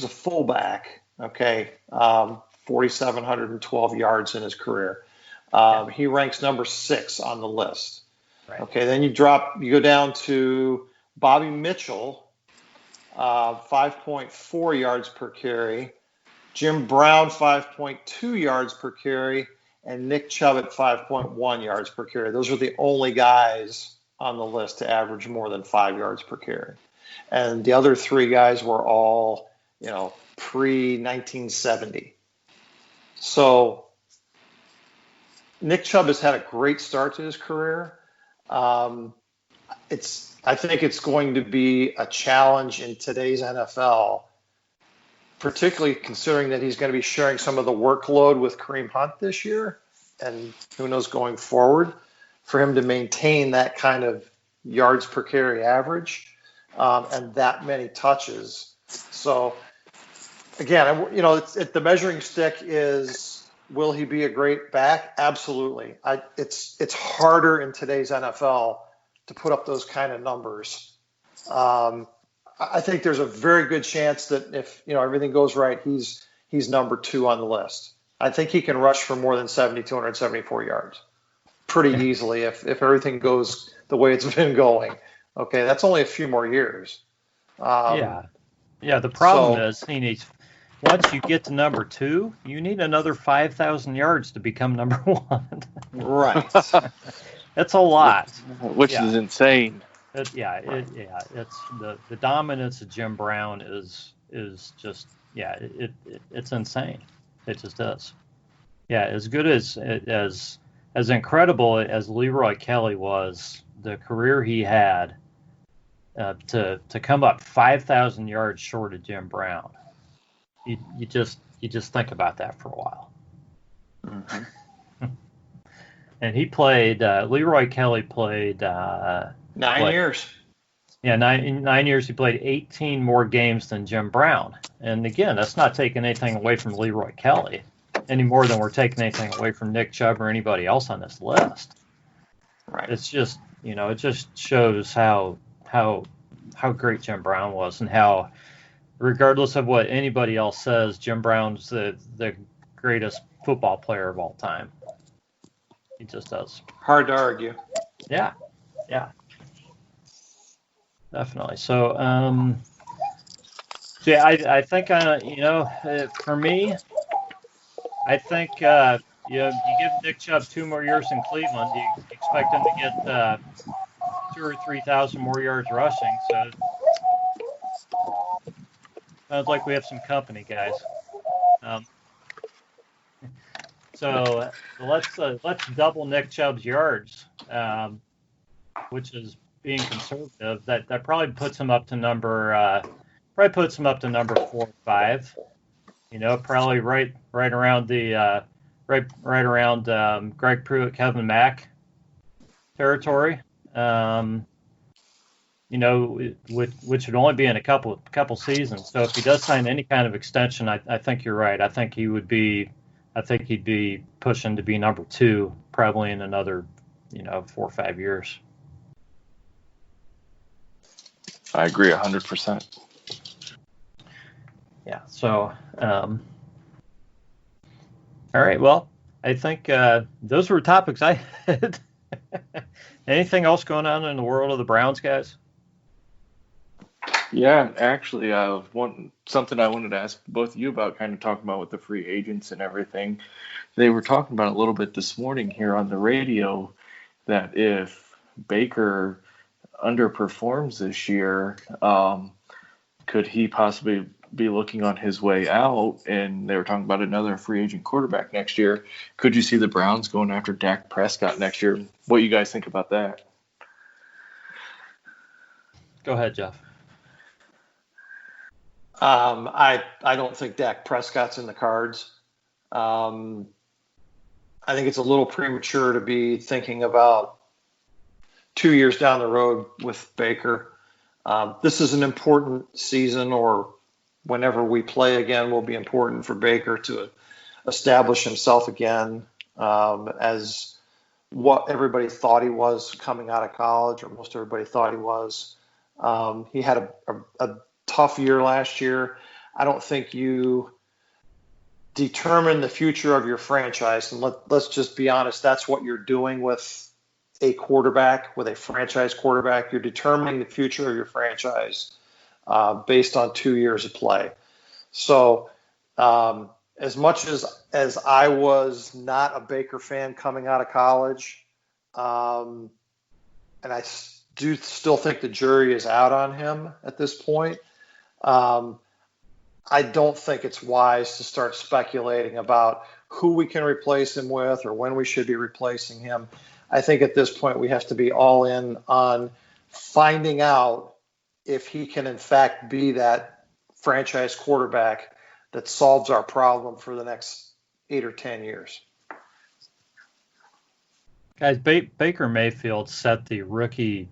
fullback. Okay, 4,712 yards in his career. He ranks number 6 on the list. Right. Okay, then you go down to Bobby Mitchell, 5.4 yards per carry. Jim Brown, 5.2 yards per carry. And Nick Chubb at 5.1 yards per carry. Those are the only guys on the list to average more than 5 yards per carry. And the other three guys were all, pre-1970. So Nick Chubb has had a great start to his career. I think it's going to be a challenge in today's NFL, particularly considering that he's going to be sharing some of the workload with Kareem Hunt this year, and who knows going forward, for him to maintain that kind of yards per carry average and that many touches. So again, the measuring stick is, will he be a great back? Absolutely. It's harder in today's NFL to put up those kind of numbers. I think there's a very good chance that if everything goes right, he's number 2 on the list. I think he can rush for more than 274 yards pretty easily if everything goes the way it's been going. Okay, that's only a few more years. Yeah. The problem is he needs. Once you get to number 2, you need another 5,000 yards to become number 1. Right. That's a lot. Which is insane. It's the dominance of Jim Brown is just it's insane. It just is. Yeah, as good as incredible as Leroy Kelly was, the career he had, to come up 5,000 yards short of Jim Brown. You just think about that for a while. Mm-hmm. And he played. Leroy Kelly played 9 years. Yeah, 9 years. He played 18 more games than Jim Brown. And again, that's not taking anything away from Leroy Kelly any more than we're taking anything away from Nick Chubb or anybody else on this list. Right. It's just it just shows how great Jim Brown was, and how, regardless of what anybody else says, Jim Brown's the greatest football player of all time. He just does. Hard to argue. Yeah. Definitely. So, I think, for me, I think, you give Nick Chubb 2 more years in Cleveland, you expect him to get 2,000 or 3,000 more yards rushing. So, sounds like we have some company, guys. So let's double Nick Chubb's yards, which is being conservative. That probably puts him up to number 4 or 5. Probably right around the right around Greg Pruitt, Kevin Mack territory. Which would only be in a couple seasons. So if he does sign any kind of extension, I think you're right. I think he'd be pushing to be number 2 probably in another 4 or 5 years. I agree 100%. Yeah. So, all right. Well, I think those were topics I had. Anything else going on in the world of the Browns, guys? Yeah, actually, something I wanted to ask both of you about, kind of talking about with the free agents and everything. They were talking about a little bit this morning here on the radio that if Baker underperforms this year, could he possibly be looking on his way out? And they were talking about another free agent quarterback next year. Could you see the Browns going after Dak Prescott next year? What you guys think about that? Go ahead, Jeff. I don't think Dak Prescott's in the cards. I think it's a little premature to be thinking about 2 years down the road with Baker. This is an important season, or whenever we play again will be important for Baker to establish himself again as what everybody thought he was coming out of college, or most everybody thought he was. He had a tough year last year. I don't think you determine the future of your franchise. And let's just be honest, that's what you're doing with a quarterback, with a franchise quarterback. You're determining the future of your franchise based on 2 years of play. So as much as I was not a Baker fan coming out of college, I I do still think the jury is out on him at this point. I don't think it's wise to start speculating about who we can replace him with or when we should be replacing him. I think at this point we have to be all in on finding out if he can in fact be that franchise quarterback that solves our problem for the next 8 or 10 years. Guys, Baker Mayfield set the rookie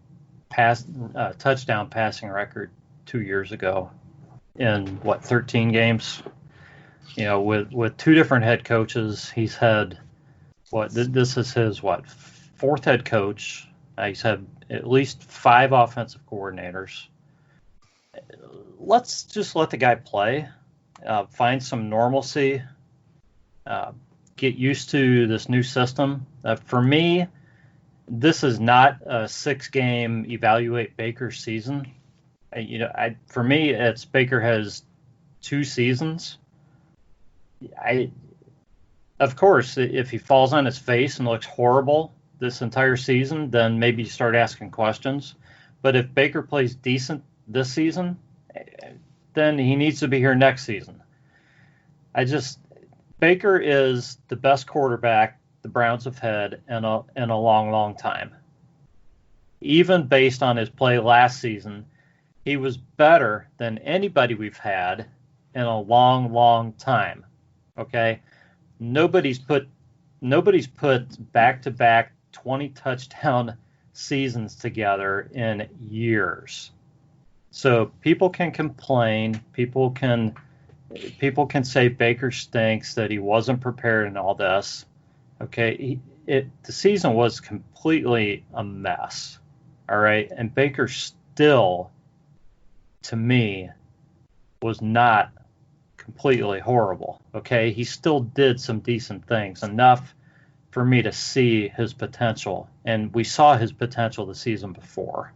touchdown passing record 2 years ago in 13 games. You know, with two different head coaches, he's had this is his fourth head coach. He's had at least 5 offensive coordinators. Let's just let the guy play, find some normalcy, get used to this new system. For me, this is not a 6-game evaluate Baker season. For me, it's Baker has 2 seasons. Of course, if he falls on his face and looks horrible this entire season, then maybe you start asking questions. But if Baker plays decent this season, then he needs to be here next season. Baker is the best quarterback the Browns have had in a long, long time. Even based on his play last season, he was better than anybody we've had in a long, long time. Okay? Nobody's put back-to-back 20 touchdown seasons together in years. So people can complain, people can say Baker stinks, that he wasn't prepared and all this. Okay, the season was completely a mess. All right, and Baker still, to me, was not completely horrible. Okay, he still did some decent things, enough for me to see his potential, and we saw his potential the season before.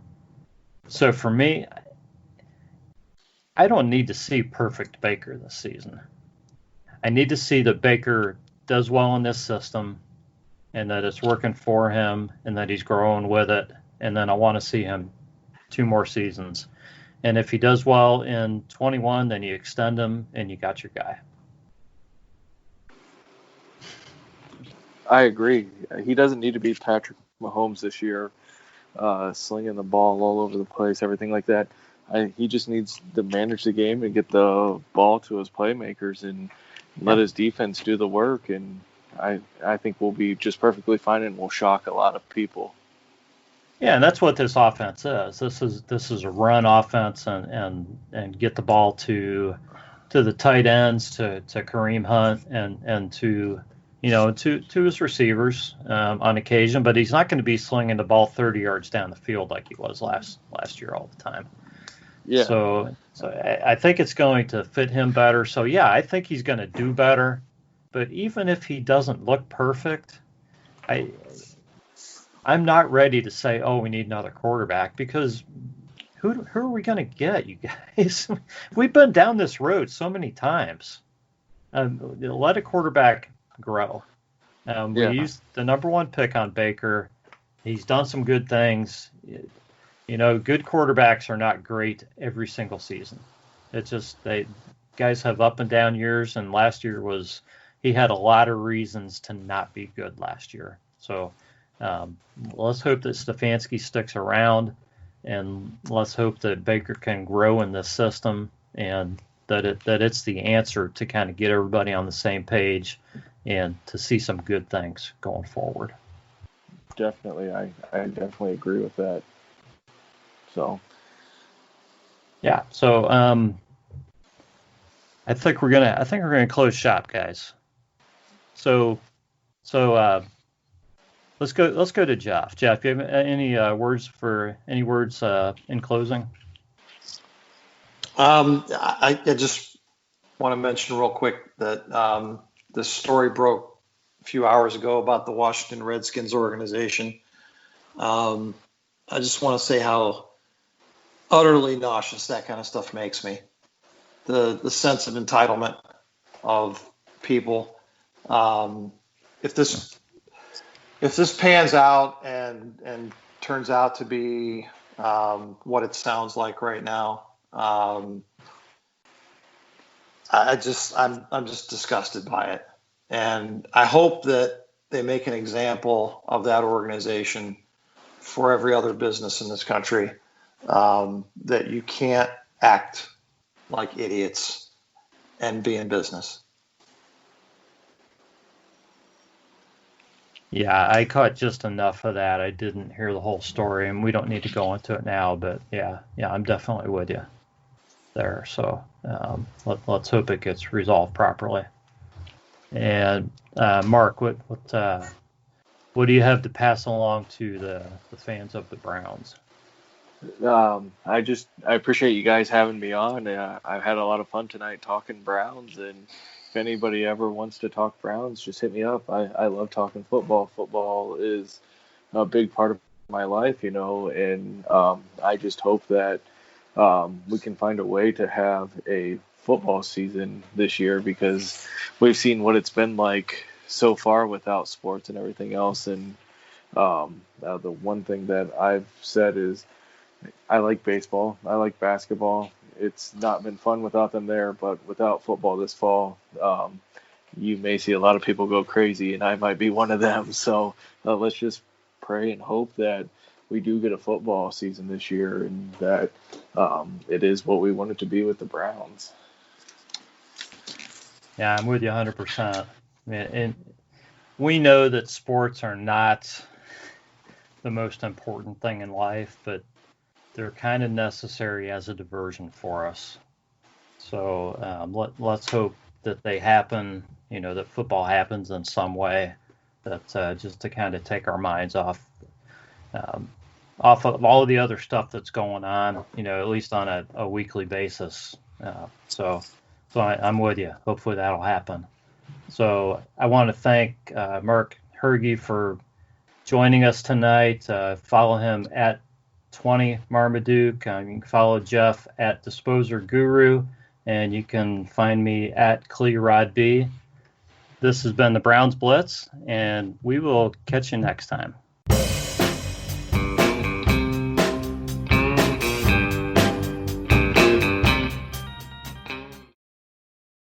So for me, I don't need to see perfect Baker this season. I need to see that Baker does well in this system and that it's working for him and that he's growing with it. And then I want to see him 2 more seasons. And if he does well in 21, then you extend him and you got your guy. I agree. He doesn't need to be Patrick Mahomes this year, slinging the ball all over the place, everything like that. He just needs to manage the game and get the ball to his playmakers and let his defense do the work. And I think we'll be just perfectly fine and we'll shock a lot of people. Yeah, and that's what this offense is. This is a run offense and get the ball to the tight ends, to Kareem Hunt and to his receivers on occasion. But he's not going to be slinging the ball 30 yards down the field like he was last year all the time. Yeah. So I think it's going to fit him better. So, yeah, I think he's going to do better. But even if he doesn't look perfect, I'm not ready to say, oh, we need another quarterback, because who are we going to get, you guys? We've been down this road so many times. Let a quarterback grow. We used the number 1 pick on Baker. He's done some good things. Good quarterbacks are not great every single season. It's just guys have up and down years, and last year he had a lot of reasons to not be good last year. So let's hope that Stefanski sticks around, and let's hope that Baker can grow in this system, and that it's the answer to kind of get everybody on the same page and to see some good things going forward. Definitely, I definitely agree with that. So, yeah. So, I think we're gonna close shop, guys. So, let's go to Jeff. Jeff, do you have any words in closing? I just want to mention real quick that this story broke a few hours ago about the Washington Redskins organization. I just want to say how utterly nauseous that kind of stuff makes me. The sense of entitlement of people. If this pans out and turns out to be what it sounds like right now, I'm just disgusted by it, and I hope that they make an example of that organization for every other business in this country. That you can't act like idiots and be in business. Yeah, I caught just enough of that. I didn't hear the whole story, and we don't need to go into it now. But yeah, I'm definitely with you there. So let's hope it gets resolved properly. And Mark, what do you have to pass along to the fans of the Browns? I appreciate you guys having me on. I've had a lot of fun tonight talking Browns, and if anybody ever wants to talk Browns, just hit me up. I love talking football. Football is a big part of my life, and I just hope that we can find a way to have a football season this year, because we've seen what it's been like so far without sports and everything else. And the one thing that I've said is I like baseball. I like basketball. It's not been fun without them there, but without football this fall, you may see a lot of people go crazy, and I might be one of them. So let's just pray and hope that we do get a football season this year, and that it is what we want it to be with the Browns. Yeah, I'm with you 100%. And we know that sports are not the most important thing in life, but they're kind of necessary as a diversion for us. So let's hope that they happen, that football happens in some way, that just to kind of take our minds off of all of the other stuff that's going on, at least on a weekly basis. So I'm with you. Hopefully that'll happen. So I want to thank Mark Herge for joining us tonight. Follow him at 20 Marmaduke. You can follow Jeff at Disposer Guru, and you can find me at ClearRodB. This has been the Browns Blitz, and we will catch you next time.